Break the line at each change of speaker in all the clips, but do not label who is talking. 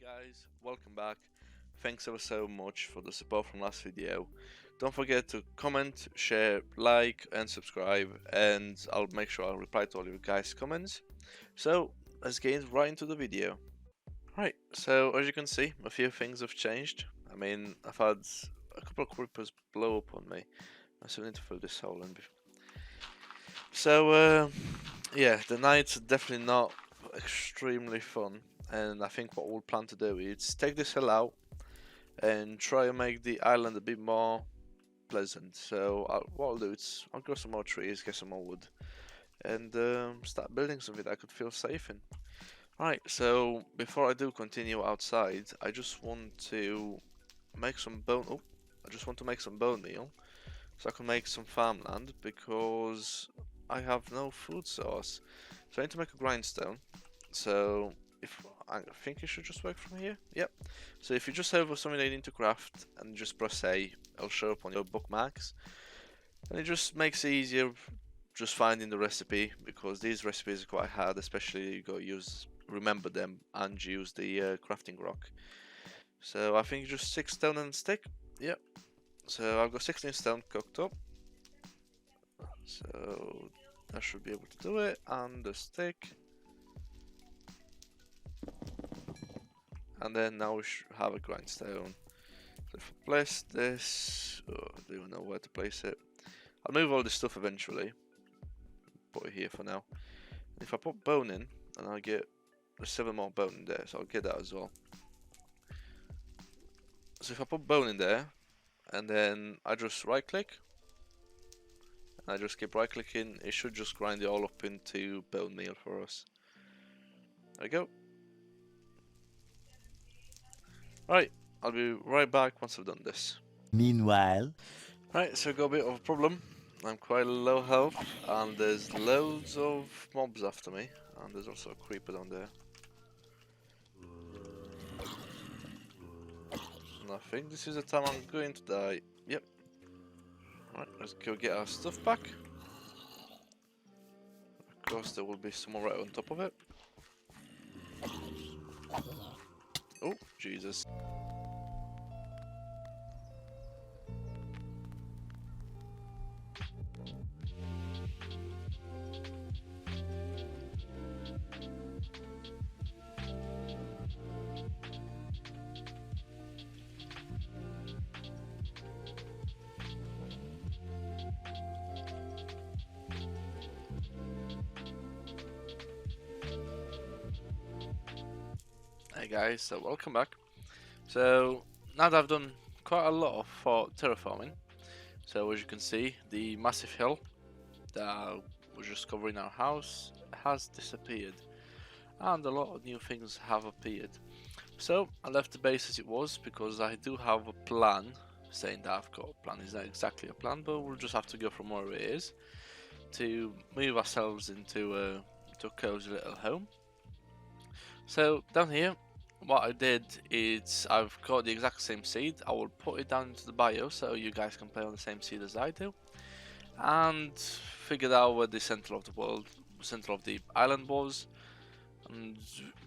guys, welcome back. Thanks ever so much for the support from last video. Don't forget to comment, share, like and subscribe, and I'll make sure I'll reply to all your guys' comments. So let's get right into the video. Right, so as you can see, a few things have changed. I mean, I've had a couple of creepers blow up on me. I still need to fill this hole in. So yeah, the nights are definitely not extremely fun. And I think what we'll plan to do is take this hill out and try and make the island a bit more pleasant. So what I'll do is I'll grow some more trees, get some more wood, and start building something that I could feel safe in. Right, so before I do continue outside, I just want to make some bone. Oh, I just want to make some bone meal so I can make some farmland because I have no food source. So I need to make a grindstone. So I think it should just work from here. Yep. So if you just have something that you need to craft and just press A, it'll show up on your bookmarks. And it just makes it easier just finding the recipe because these recipes are quite hard, especially you got to remember them and use the crafting rock. So I think just 6 stone and stick. Yep. So I've got 16 stone cooked up. So I should be able to do it. And the stick. And then now we should have a grindstone. So if I place this, I don't even know where to place it. I'll move all this stuff eventually. Put it here for now. And if I put bone in, and I get there's 7 more bone in there, so I'll get that as well. So if I put bone in there, and then I just right click, and I just keep right clicking, it should just grind it all up into bone meal for us. There we go. Right, I'll be right back once I've done this.
Meanwhile,
Right, so I got a bit of a problem. I'm quite low health, and there's loads of mobs after me, and there's also a creeper down there. And I think this is the time I'm going to die. Yep. Right, let's go get our stuff back. Of course, there will be some more right on top of it. Oh, Jesus. Hey guys, so welcome back. So now that I've done quite a lot for terraforming, so as you can see, the massive hill that was just covering our house has disappeared, and a lot of new things have appeared. So I left the base as it was because I do have a plan. Saying that I've got a plan is not exactly a plan, but we'll just have to go from where it is to move ourselves into a cozy little home. So down here, what I did is I've got the exact same seed. I will put it down into the bio so you guys can play on the same seed as I do, and figured out where the center of the island was. And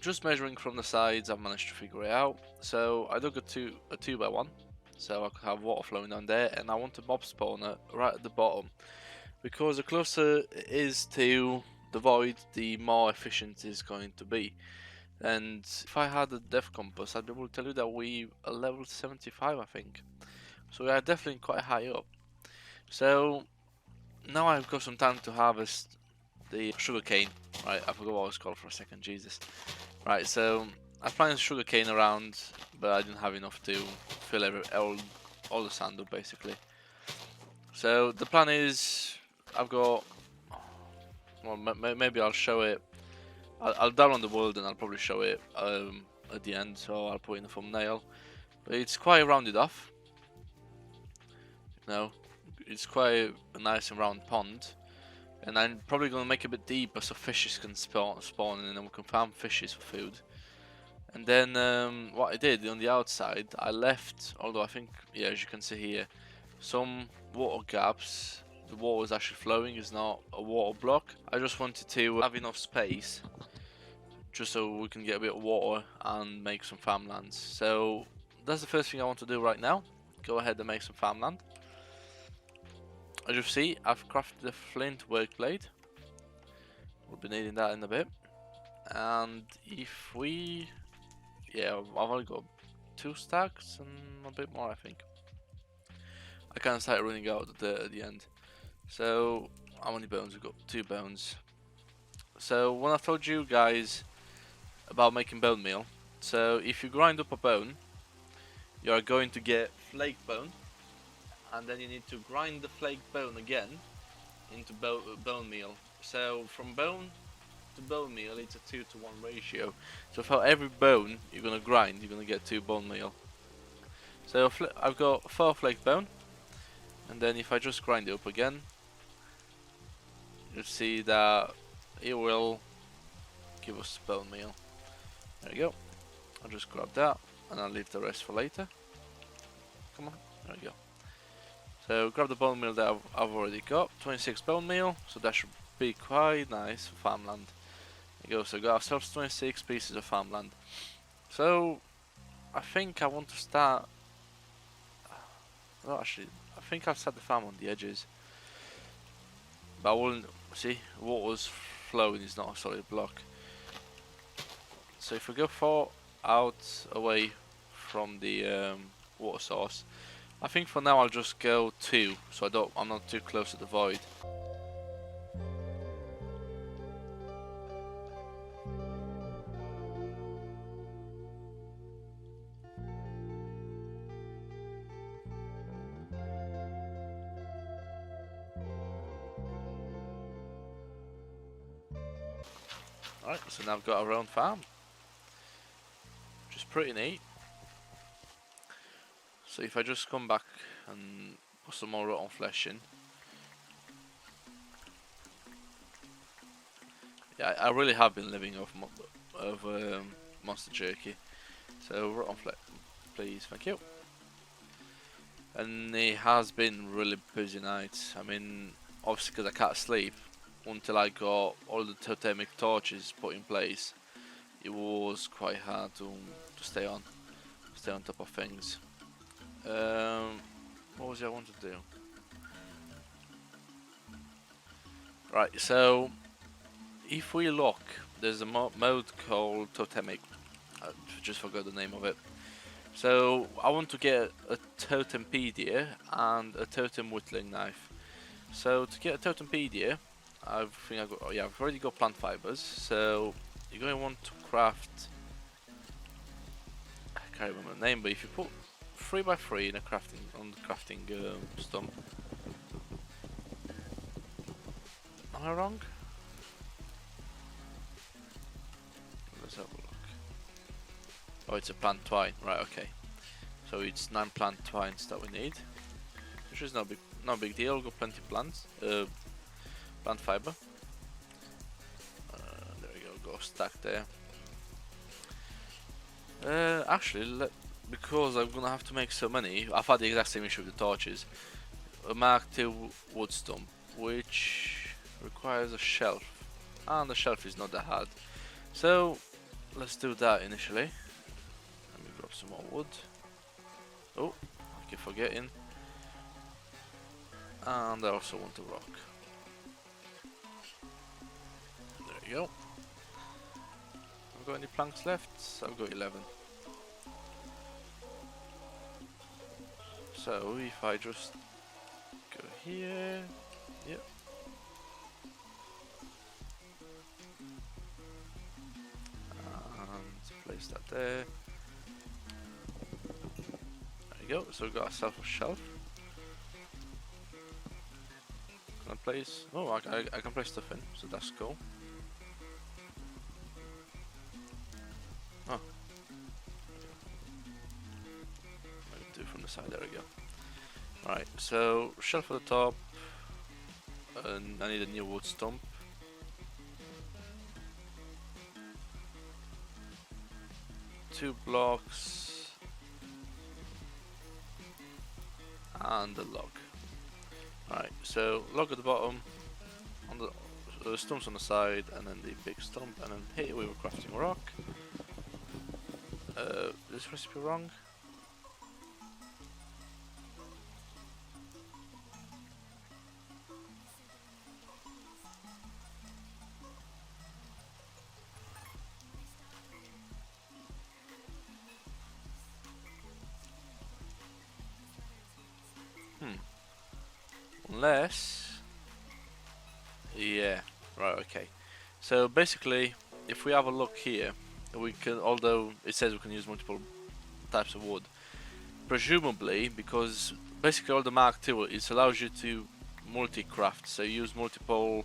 just measuring from the sides, I've managed to figure it out. So I dug a 2x1, so I could have water flowing down there, and I want a mob spawner right at the bottom because the closer it is to the void, the more efficient it's going to be. And if I had a death compass, I'd be able to tell you that we are level 75, I think. So we are definitely quite high up. So now I've got some time to harvest the sugarcane. Right, I forgot what it was called for a second, Jesus. Right, so I planted sugarcane around, but I didn't have enough to fill all the sand up, basically. So the plan is, I've got, well, maybe I'll show it. I'll download the world and I'll probably show it at the end, so I'll put in the thumbnail. But it's quite rounded off. You know, it's quite a nice and round pond. And I'm probably going to make it a bit deeper so fishes can spawn and then we can farm fishes for food. And then what I did on the outside, I left, although I think, yeah, as you can see here, some water gaps. The water is actually flowing, it's not a water block. I just wanted to have enough space just so we can get a bit of water and make some farmlands. So that's the first thing I want to do right now. Go ahead and make some farmland. As you see, I've crafted a flint work blade. We'll be needing that in a bit. And if we... yeah, I've only got 2 stacks and a bit more, I think. I kind of started running out of the dirt at the end. So, how many bones? We've got 2 bones. So, when I told you guys about making bone meal, so if you grind up a bone, you are going to get flake bone, and then you need to grind the flake bone again into bone meal. So from bone to bone meal, it's a 2 to 1 ratio. So for every bone you're gonna grind, you're gonna get 2 bone meal. So I've got 4 flake bone, and then if I just grind it up again, you'll see that it will give us bone meal. There we go. I'll just grab that and I'll leave the rest for later. Come on, there we go. So grab the bone meal that I've already got, 26 bone meal, so that should be quite nice for farmland. There you go, so we got ourselves 26 pieces of farmland. So I think I want to start, well actually, I think I'll start the farm on the edges. But I wouldn't, see, water's flowing is not a solid block. So if we go 4 out away from the water source, I think for now I'll just go 2, so I'm not too close to the void. Alright, so now I've got our own farm, which is pretty neat. So if I just come back and put some more rotten flesh in. Yeah, I really have been living off monster jerky. So rotten flesh, please, thank you. And it has been really busy nights. I mean, obviously because I can't sleep until I got all the totemic torches put in place. It was quite hard to stay on top of things. What was it I wanted to do? Right, so if we look, there's a mode called totemic. I just forgot the name of it. So I want to get a totempedia and a totem whittling knife. So to get a totempedia, I've already got plant fibers. So you're going to want to craft. I can't remember the name, but if you put 3x3 in a crafting stump. Am I wrong? Let's have a look. Oh, it's a plant twine, right? Okay. So it's 9 plant twines that we need, which is no big deal. We've got plenty of plants, plant fiber. There we go. Got a stack there. Actually, because I'm gonna have to make so many, I've had the exact same issue with the torches. A Mark II wood stump, which requires a shelf, and the shelf is not that hard. So let's do that initially. Let me grab some more wood. Oh, I keep forgetting. And I also want a rock. There you go. I've got any planks left? I've got 11. So if I just go here, yep. And place that there. There you go, so we've got ourselves a shelf. Can I place, oh I can place stuff in, so that's cool. Oh. Do from the side, there we go. Alright, so shelf at the top, and I need a new wood stump. Two blocks and a log. Alright, so log at the bottom, on So the stumps on the side, and then the big stump, and then here we were crafting rock. This recipe wrong? Unless... Yeah, right, okay. So basically, if we have a look here, we can, although it says we can use multiple types of wood, presumably, because basically all the Mark tool, it allows you to multi-craft, so use multiple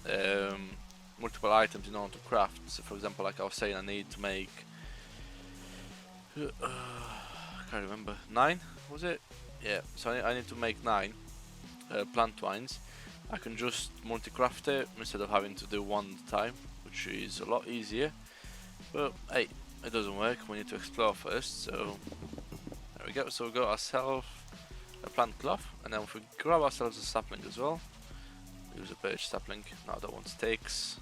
items in order to craft. So for example, like I was saying, I need to make I can't remember, 9 was it? Yeah, so I need to make 9 plant twines. I can just multi-craft it instead of having to do one at a time, which is a lot easier. But hey, it doesn't work. We need to explore first. So there we go. So we got ourselves a plant cloth, and then if we grab ourselves a sapling as well, use a birch sapling. Now that one sticks,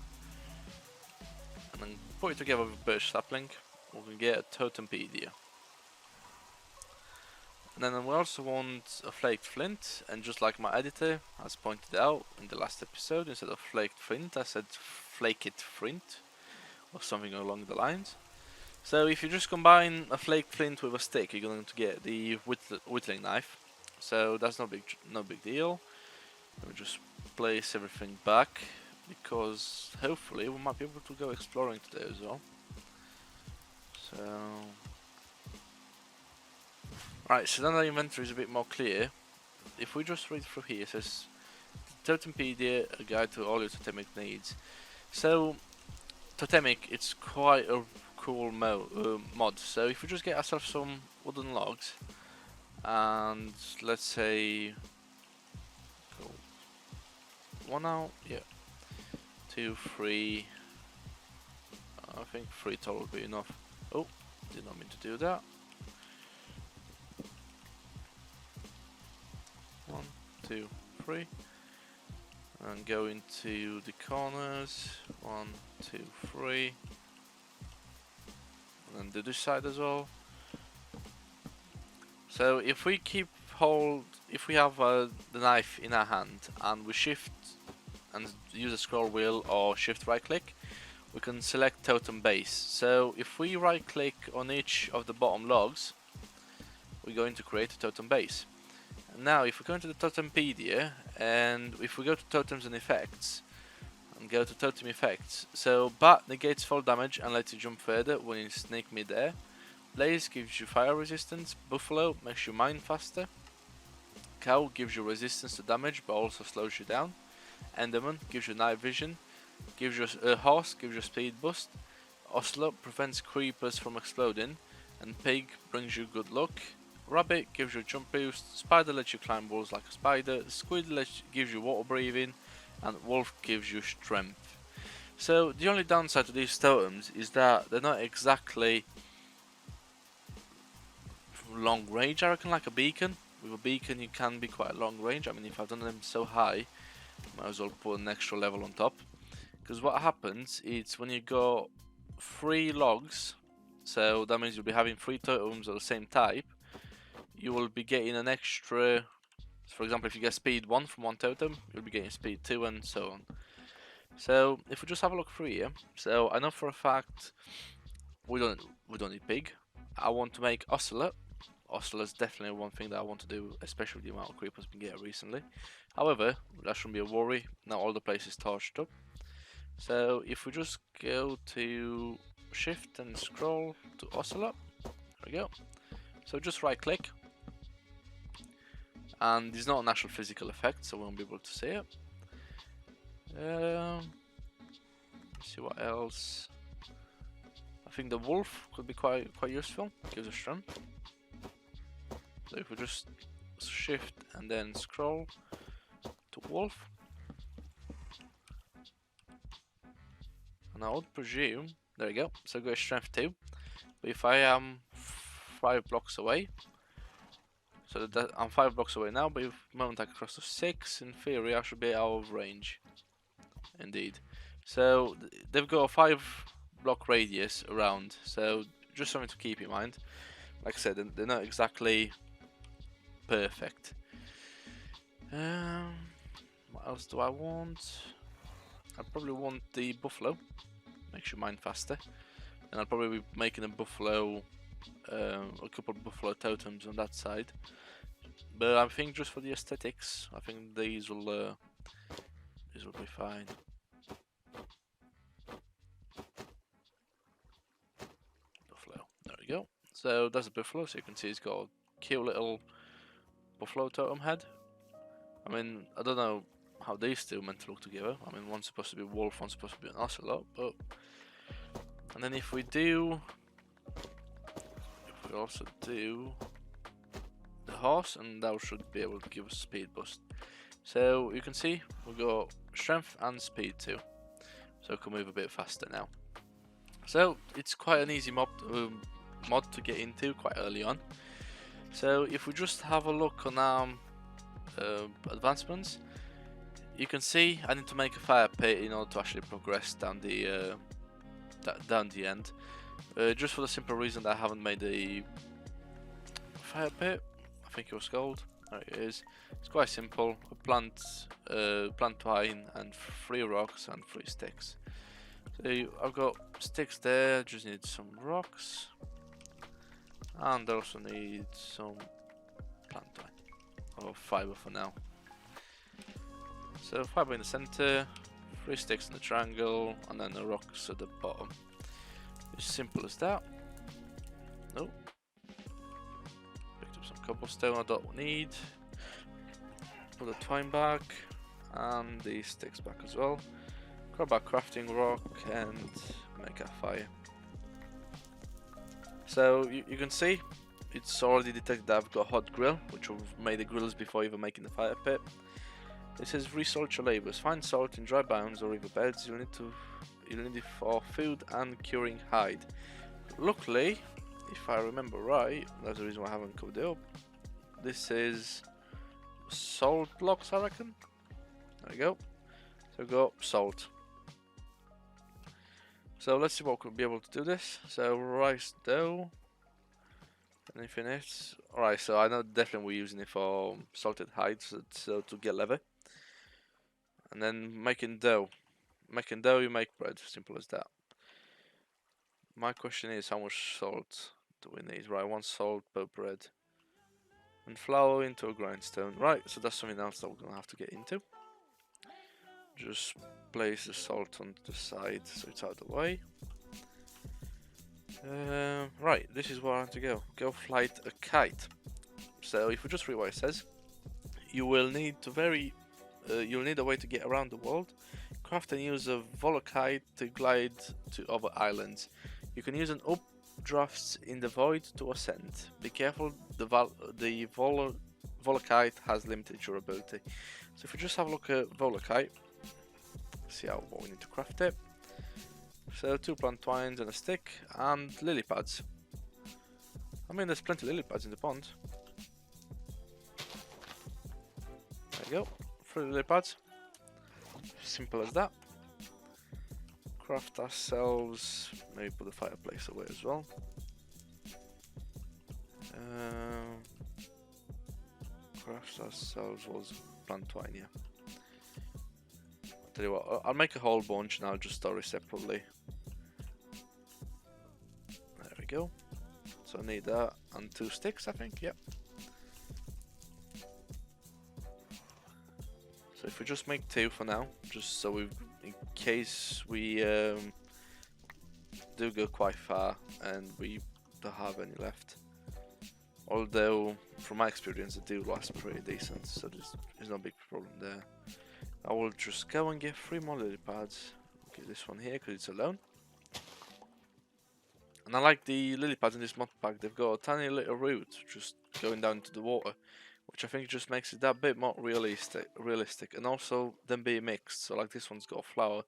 and then put it together with birch sapling. We can get a totempedia. And then we also want a flaked flint, and just like my editor has pointed out in the last episode, instead of flaked flint I said flaked flint, or something along the lines. So if you just combine a flaked flint with a stick, you're going to get the whittling knife. So that's no big deal. Let me just place everything back, because hopefully we might be able to go exploring today as well. So right, so now the inventory is a bit more clear. If we just read through here, it says Totempedia, a guide to all your totemic needs. So totemic, it's quite a cool mod. So if we just get ourselves some wooden logs, and let's say go 1 out, yeah, 2, 3. I think 3 total would be enough. Oh, did not mean to do that. 1, 2, 3, and go into the corners. 1, 2, 3, and then do this side as well. So if we if we have the knife in our hand and we shift and use a scroll wheel or shift right click, we can select totem base. So if we right click on each of the bottom logs, we're going to create a totem base. Now if we go into the Totempedia, and if we go to totems and effects and go to totem effects, so bat negates fall damage and lets you jump further when you sneak mid-air. Blaze gives you fire resistance. Buffalo makes you mine faster. Cow gives you resistance to damage but also slows you down. Enderman gives you night vision. Gives you horse gives you speed boost. Ocelot prevents creepers from exploding, and pig brings you good luck. Rabbit gives you a jump boost. Spider lets you climb walls like a spider. Squid gives you water breathing, and wolf gives you strength. So the only downside to these totems is that they're not exactly long range. I reckon like a beacon. With a beacon you can be quite long range. I mean, if I've done them so high, might as well put an extra level on top. Because what happens is when you got 3 logs, so that means you'll be having 3 totems of the same type, you will be getting an extra. For example, if you get speed 1 from one totem, you'll be getting speed 2 and so on. So if we just have a look through here, so I know for a fact we don't need pig. I want to make ocelot. Ocelot is definitely one thing that I want to do, especially with the amount of creepers we get recently. However, that shouldn't be a worry. Now all the places torched up. So if we just go to shift and scroll to ocelot, there we go. So just right click, and there's not an actual physical effect, so we won't be able to see it. Let's see what else. I think the wolf could be quite useful. Gives us strength. So if we just shift and then scroll to wolf, and I would presume, there you go, so go strength 2. But if I am 5 blocks away, so that I'm 5 blocks away now, but if the moment I cross to 6, in theory I should be out of range. Indeed. So they've got a 5 block radius around, so just something to keep in mind. Like I said, they're not exactly perfect. What else do I want? I probably want the buffalo. Makes your mind faster. And I'll probably be making a buffalo, a couple of buffalo totems on that side. But I think just for the aesthetics, I think these will be fine. Buffalo. There we go. So that's a buffalo. So you can see it's got a cute little buffalo totem head. I mean, I don't know how these two meant to look together. I mean, one's supposed to be a wolf, one's supposed to be an ocelot, but... And then if we also do the horse, and that should be able to give us speed boost. So you can see we've got strength and speed too, so we can move a bit faster now. So it's quite an easy mod to get into quite early on. So if we just have a look on our advancements, you can see I need to make a fire pit in order to actually progress down the end. Just for the simple reason that I haven't made a fire pit. I think it was called. There it is. It's quite simple. A plant twine and 3 rocks and 3 sticks. So I've got sticks there. Just need some rocks, and I also need some plant twine or fiber for now. So fiber in the center, 3 sticks in the triangle, and then the rocks at the bottom. As simple as that. Nope. Picked up some cobblestone I don't need. Put the twine back and the sticks back as well. Grab our crafting rock and make a fire. So you can see it's already detected that I've got a hot grill, which we've made the grills before even making the fire pit. It says research your labors. Find salt in dry biomes or riverbeds. You'll need it for food and curing hide. Luckily, if I remember right, that's the reason why I haven't covered it up. This is salt blocks, I reckon. There we go. So we've got salt. So let's see what we'll be able to do this. So rice dough. Anything else? Alright, so I know definitely we're using it for salted hides, so to get leather. And then making dough. Making dough, you make bread. Simple as that. My question is, how much salt do we need? Right, 1 salt per bread. And flour into a grindstone. Right, so that's something else that we're going to have to get into. Just place the salt on the side so it's out of the way. Right, this is where I have to go. Go flight a kite. So if we just read what it says, you will need you'll need a way to get around the world. Craft and use a volokite to glide to other islands. You can use an updrafts in the void to ascend. Be careful, the volokite has limited durability. So if we just have a look at volokite, see what we need to craft it. So 2 plant twines and a stick and lily pads. I mean, there's plenty of lily pads in the pond. There you go, 3 lily pads. Simple as that. Craft ourselves, maybe put the fireplace away as well. Craft ourselves was plant twine, yeah. I'll tell you what, I'll make a whole bunch and I'll just store it separately. There we go. So I need that and 2 sticks, I think, yep. So if we just make 2 for now, just so in case we do go quite far and we don't have any left. Although, from my experience, they do last pretty decent, so there's no big problem there. I will just go and get 3 more lily pads. Get this one here because it's alone. And I like the lily pads in this mod pack. They've got a tiny little root just going down into the water, which I think just makes it that bit more realistic, and also them being mixed. So like this one's got a flower,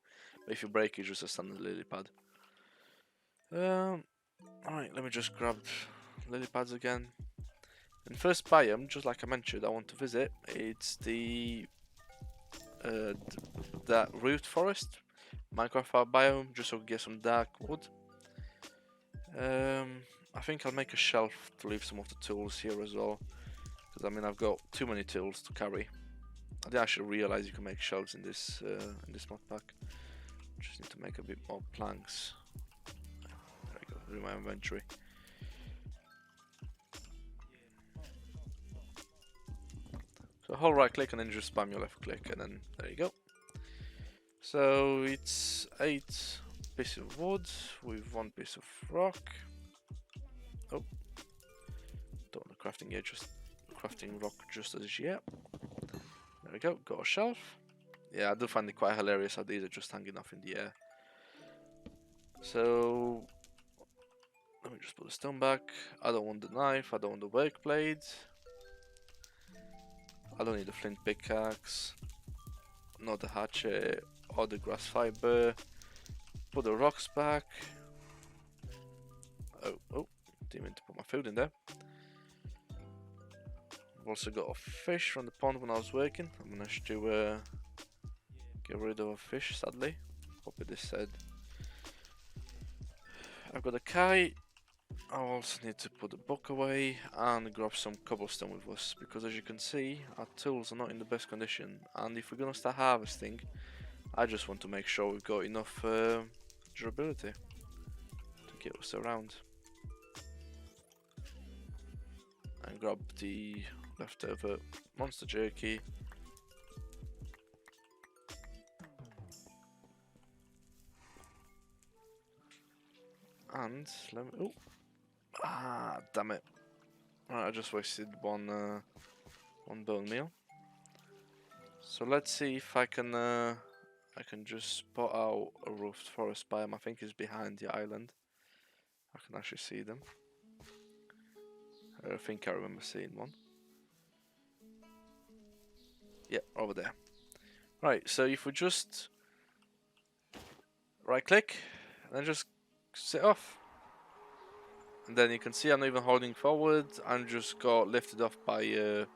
but if you break it, just a standard lily pad. Alright, let me just grab lily pads again. And first biome, just like I mentioned, I want to visit. It's the that root forest, Minecraft biome, just so we get some dark wood. I think I'll make a shelf to leave some of the tools here as well, because I mean I've got too many tools to carry. I didn't actually realize you can make shelves in this mod pack. Just need to make a bit more planks. There we go, in my inventory. So hold right click and then just spam your left click, and then there you go. So it's 8 pieces of wood with 1 piece of rock. Oh, don't want the crafting yet, just crafting rock just as yet. There we go, got a shelf. Yeah, I do find it quite hilarious how these are just hanging off in the air. So let me just put the stone back. I don't want the knife, I don't want the work blade. I don't need the flint pickaxe, not the hatchet or the grass fiber. Put the rocks back. Oh, didn't mean to put my food in there. I've also got a fish from the pond when I was working. I managed to get rid of a fish, sadly. Copy this said. I've got a kite. I also need to put the book away and grab some cobblestone with us, because as you can see our tools are not in the best condition, and if we're gonna start harvesting, I just want to make sure we've got enough durability to get us around. And grab the leftover monster jerky. And let me. Oh, damn it! Right, I just wasted one bone meal. So let's see if I can just spot out a roofed forest biome. I think it's behind the island. I can actually see them. I think I remember seeing one. Yeah, over there. Right, so if we just right click and then just set off, and then you can see I'm not even holding forward. I'm just got lifted off by a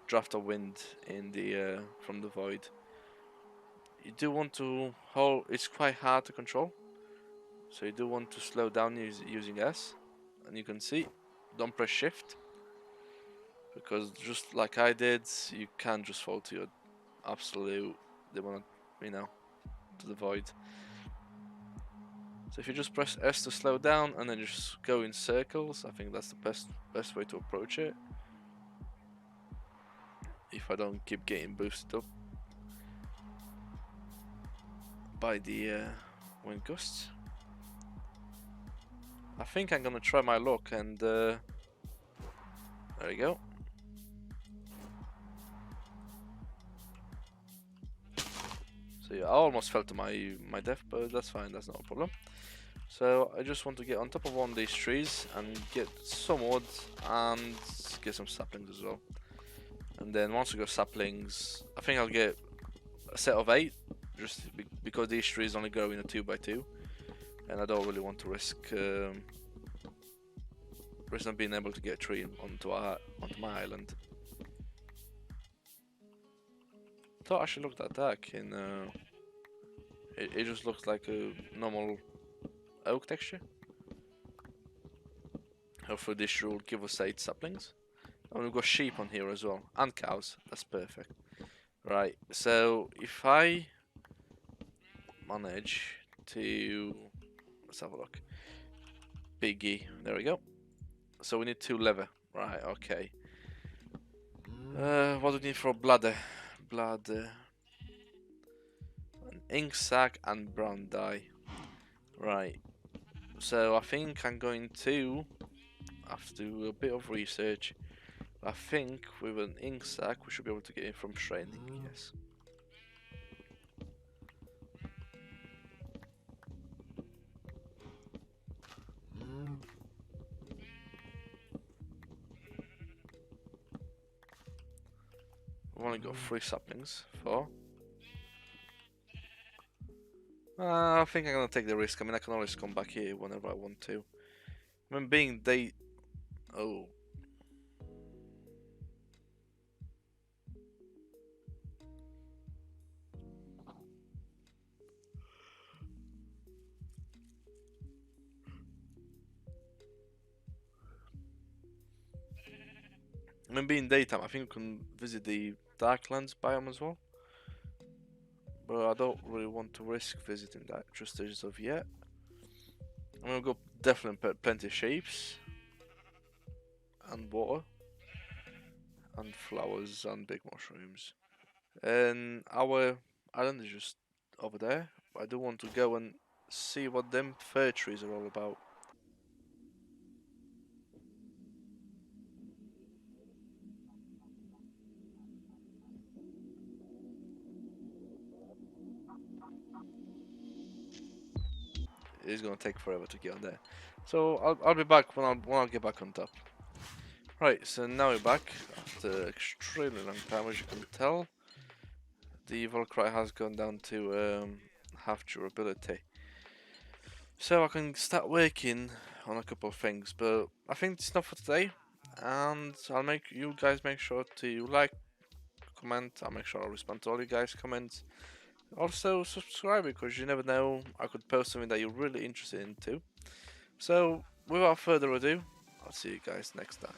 draft of wind in the from the void. You do want to hold. It's quite hard to control, so you do want to slow down using S, and you can see. Don't press shift, because just like I did, you can just fall to your absolute. They want to, to the void. So if you just press S to slow down and then just go in circles, I think that's the best way to approach it. If I don't keep getting boosted up by the wind gusts. I think I'm gonna try my luck, and there we go. So yeah, I almost fell to my death, but that's fine, that's not a problem. So I just want to get on top of one of these trees and get some wood and get some saplings as well. And then once we got saplings, I think I'll get a set of 8, just because these trees only grow in a 2x2, and I don't really want to risk not being able to get a tree onto my island. Thought I should look that dark in. It just looks like a normal oak texture. Hopefully this will give us 8 saplings. And we've got sheep on here as well, and cows. That's perfect. Right, so if I manage to, let's have a look. Biggie, there we go. So we need 2 leather. Right, okay. What do we need for bladder? Bladder. An ink sac and brown dye. Right. So I think I'm going to have to do a bit of research. I think with an ink sac we should be able to get it from training, yes. We've only got 3 saplings, 4. I think I'm gonna take the risk. I mean, I can always come back here whenever I want to. I mean, being day. Oh. Maybe in daytime, I think we can visit the Darklands biome as well. But I don't really want to risk visiting that just as of yet. I'm gonna go definitely plenty of shapes and water and flowers and big mushrooms. And our island is just over there. I do want to go and see what them fir trees are all about. It's gonna take forever to get on there. So I'll be back when I'll get back on top. Right, so now we're back after extremely long time, as you can tell. The Valkyrie has gone down to half durability. So I can start working on a couple of things, but I think it's enough for today. And I'll make you guys make sure to like, comment. I'll make sure I'll respond to all you guys' comments. Also subscribe, because you never know, I could post something that you're really interested in too. So without further ado, I'll see you guys next time.